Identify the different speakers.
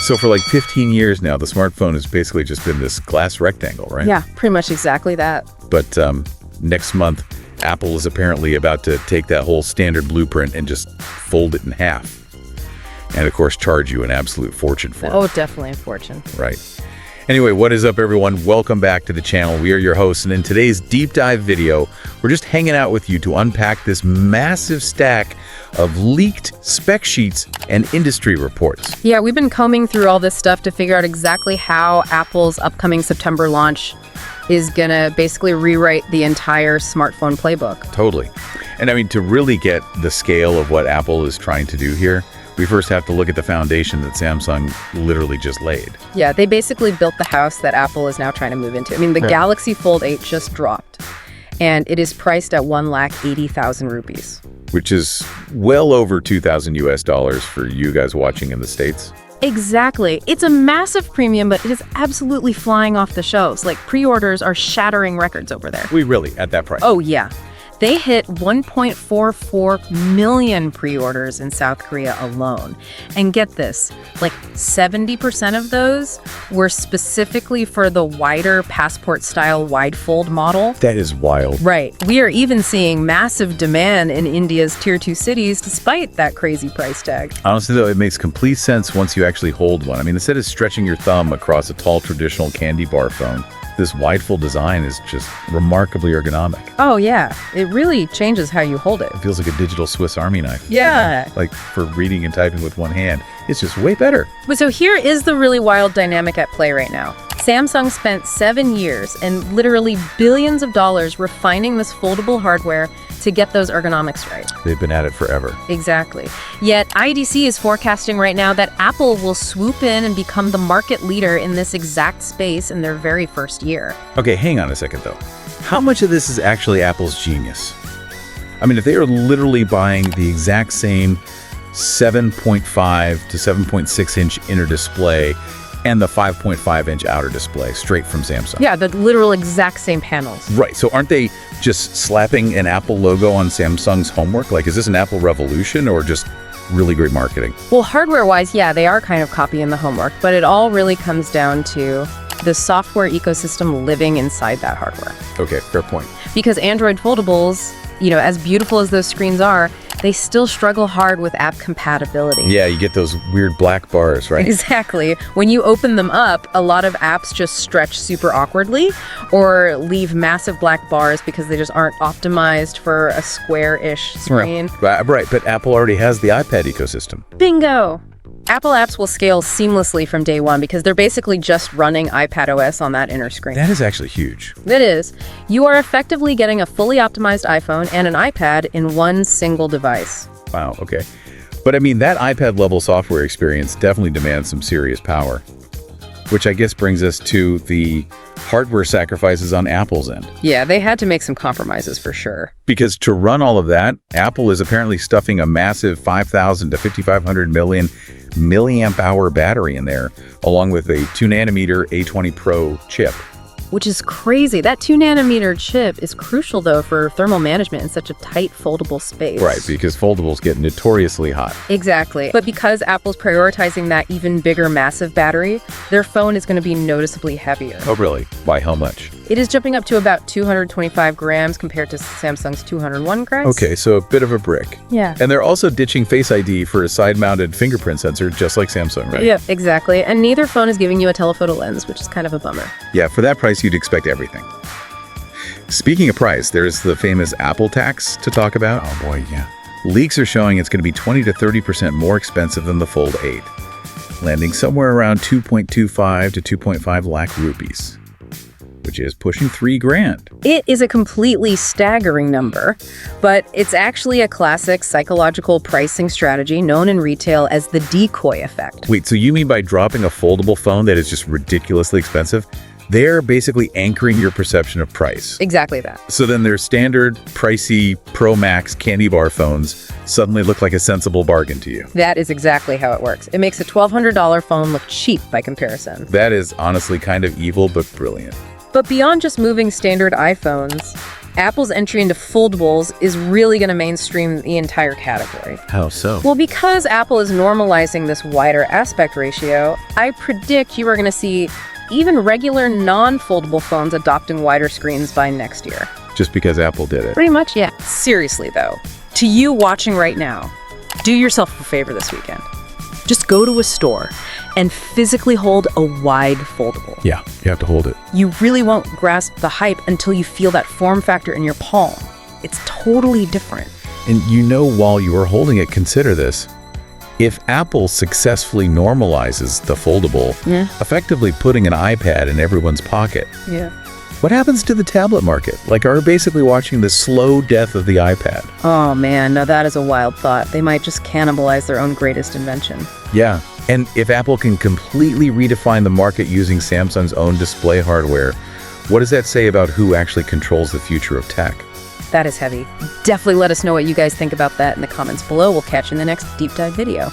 Speaker 1: So for like 15 years now, the smartphone has basically just been this glass rectangle, right?
Speaker 2: Yeah, pretty much exactly that.
Speaker 1: But next month, Apple is apparently about to take that whole standard blueprint and just fold it in half. And of course, charge you an absolute fortune for it.
Speaker 2: Oh, definitely a fortune.
Speaker 1: Right. Anyway, what is up, everyone? Welcome back to the channel. We are your hosts, and in today's deep dive video, we're just hanging out with you to unpack this massive stack of leaked spec sheets and industry reports.
Speaker 2: Yeah, we've been combing through all this stuff to figure out exactly how Apple's upcoming September launch is gonna basically rewrite the entire smartphone playbook.
Speaker 1: Totally. And I mean, to really get the scale of what Apple is trying to do here, we first have to look at the foundation that Samsung literally just laid.
Speaker 2: Yeah, they basically built the house that Apple is now trying to move into. I mean, the Galaxy Fold 8 just dropped, and it is priced at 1,80,000 rupees.
Speaker 1: Which is well over 2,000 US dollars for you guys watching in the States.
Speaker 2: Exactly. It's a massive premium, but it is absolutely flying off the shelves. Like, pre-orders are shattering records over there.
Speaker 1: We really, at that price.
Speaker 2: Oh, yeah. They hit 1.44 million pre-orders in South Korea alone. And get this, like 70% of those were specifically for the wider passport-style wide-fold model.
Speaker 1: That is wild.
Speaker 2: Right. We are even seeing massive demand in India's Tier 2 cities despite that crazy price tag.
Speaker 1: Honestly, though, it makes complete sense once you actually hold one. I mean, instead of stretching your thumb across a tall traditional candy bar phone, this wide-fold design is just remarkably ergonomic.
Speaker 2: Oh, yeah. It really changes how you hold it.
Speaker 1: It feels like a digital Swiss Army knife.
Speaker 2: Yeah.
Speaker 1: Like for reading and typing with one hand. It's just way better.
Speaker 2: But so here is the really wild dynamic at play right now. Samsung spent 7 years and literally billions of dollars refining this foldable hardware to get those ergonomics right.
Speaker 1: They've been at it forever.
Speaker 2: Exactly. Yet IDC is forecasting right now that Apple will swoop in and become the market leader in this exact space in their very first year.
Speaker 1: Okay, hang on a second though. How much of this is actually Apple's genius? I mean, if they are literally buying the exact same 7.5 to 7.6 inch inner display and the 5.5 inch outer display straight from Samsung.
Speaker 2: Yeah, the literal exact same panels.
Speaker 1: Right, so aren't they just slapping an Apple logo on Samsung's homework? Like, is this an Apple revolution or just really great marketing?
Speaker 2: Well, hardware-wise, yeah, they are kind of copying the homework, but it all really comes down to the software ecosystem living inside that hardware.
Speaker 1: Okay, fair point.
Speaker 2: Because Android foldables, you know, as beautiful as those screens are, they still struggle hard with app compatibility.
Speaker 1: Yeah, you get those weird black bars, right?
Speaker 2: Exactly. When you open them up, a lot of apps just stretch super awkwardly or leave massive black bars because they just aren't optimized for a square-ish screen.
Speaker 1: Right, but Apple already has the iPad ecosystem.
Speaker 2: Bingo! Apple apps will scale seamlessly from day one because they're basically just running iPadOS on that inner screen.
Speaker 1: That is actually huge.
Speaker 2: It is. You are effectively getting a fully optimized iPhone and an iPad in one single device.
Speaker 1: Wow, okay. But I mean, that iPad-level software experience definitely demands some serious power, which I guess brings us to the hardware sacrifices on Apple's end.
Speaker 2: Yeah, they had to make some compromises for sure.
Speaker 1: Because to run all of that, Apple is apparently stuffing a massive 5,000 to 5,500 milliamp hour battery in there, along with a 2nm A20 Pro chip.
Speaker 2: Which is crazy. That 2nm chip is crucial, though, for thermal management in such a tight, foldable space.
Speaker 1: Right, because foldables get notoriously hot.
Speaker 2: Exactly. But because Apple's prioritizing that even bigger, massive battery, their phone is going to be noticeably heavier.
Speaker 1: Oh, really? By how much?
Speaker 2: It is jumping up to about 225 grams compared to Samsung's 201 grams.
Speaker 1: Okay, so a bit of a brick.
Speaker 2: Yeah.
Speaker 1: And they're also ditching Face ID for a side-mounted fingerprint sensor, just like Samsung, right?
Speaker 2: Yeah, exactly. And neither phone is giving you a telephoto lens, which is kind of a bummer.
Speaker 1: Yeah, for that price, you'd expect everything. Speaking of price, there's the famous Apple tax to talk about. Oh boy, yeah. Leaks are showing it's going to be 20 to 30% more expensive than the Fold 8, landing somewhere around 2.25 to 2.5 lakh rupees, which is pushing $3,000.
Speaker 2: It is a completely staggering number, but it's actually a classic psychological pricing strategy known in retail as the decoy effect.
Speaker 1: Wait, so you mean by dropping a foldable phone that is just ridiculously expensive, they're basically anchoring your perception of price?
Speaker 2: Exactly that.
Speaker 1: So then their standard, pricey Pro Max candy bar phones suddenly look like a sensible bargain to you.
Speaker 2: That is exactly how it works. It makes a $1,200 phone look cheap by comparison.
Speaker 1: That is honestly kind of evil, but brilliant.
Speaker 2: But beyond just moving standard iPhones, Apple's entry into foldables is really going to mainstream the entire category.
Speaker 1: How so?
Speaker 2: Well, because Apple is normalizing this wider aspect ratio, I predict you are going to see even regular non-foldable phones adopting wider screens by next year.
Speaker 1: Just because Apple did it.
Speaker 2: Pretty much, yeah. Seriously, though, to you watching right now, do yourself a favor this weekend. Just go to a store and physically hold a wide foldable.
Speaker 1: Yeah, you have to hold it.
Speaker 2: You really won't grasp the hype until you feel that form factor in your palm. It's totally different.
Speaker 1: And while you are holding it, consider this. If Apple successfully normalizes the foldable, effectively putting an iPad in everyone's pocket, what happens to the tablet market? Like, are we basically watching the slow death of the iPad?
Speaker 2: Oh man, now that is a wild thought. They might just cannibalize their own greatest invention.
Speaker 1: Yeah, and if Apple can completely redefine the market using Samsung's own display hardware, what does that say about who actually controls the future of tech?
Speaker 2: That is heavy. Definitely let us know what you guys think about that in the comments below. We'll catch you in the next deep dive video.